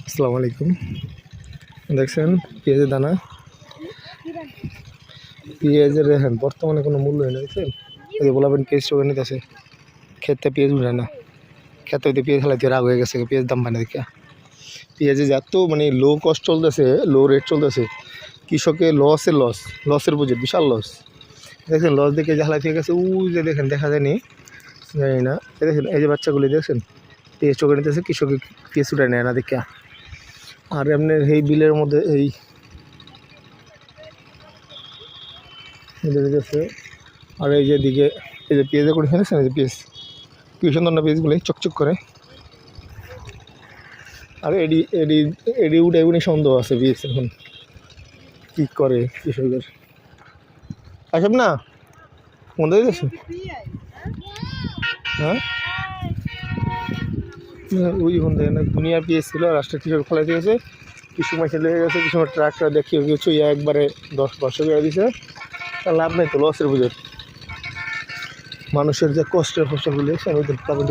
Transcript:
আসসালামু আলাইকুম। দেখছেন পেঁয়াজের দানা, পেঁয়াজের দেখেন বর্তমানে কোনো মূল্য নেই। দেখছেন এই যে বলাবেন পেঁয়াজ চোখে নিতেছে, খেতে পেঁয়াজ উঠে না, খেতে হইতে পেঁয়াজ খেলাইতে রাগ হয়ে গেছে, পেঁয়াজ দাম পায় না দেখা। পেঁয়াজে এত মানে লো কস্ট চলতেছে, লো রেট চলতেছে, কৃষকের লসের বুঝে বিশাল লস। দেখছেন লস দেখে যে হালাই হয়ে গেছে, ওই যে দেখেন দেখা যায়নি জানি না, এই দেখেন এই যে বাচ্চাগুলি দেখছেন পেঁয়াজ চোখে নিতেছে, কৃষকে পেঁয়াজ উঠে নেয় না দেখা। আর এমনি এই বিলের মধ্যে এই আছে। আর এই যে দিকে এই যে পেঁয়াজে করে ফেলেছেন, এই যে পেঁয়াজ কি সুন্দর না পেঁয়াজগুলি চকচক করে। আর এডি এডি এডি উঠে উনি সন্দেহ আছে পেঁয়াজ এখন কী করে কৃষকের। আসব না বন্ধ হয়ে গেছে। হ্যাঁ ওই বন্ধ না, দুনিয়ার পেঁয়াজ ছিল, রাষ্ট্রের কৃষক ফেলাই দিয়েছে, কিছু মাসে লেগে গেছে, কিছু ট্রাকটা দেখিয়ে কিছু একবারে 10-1200 করে দিয়েছে। তা লাভ নাই তো, লসের বুঝে। মানুষের যে কষ্টের ফসলগুলি ওই পাবেন।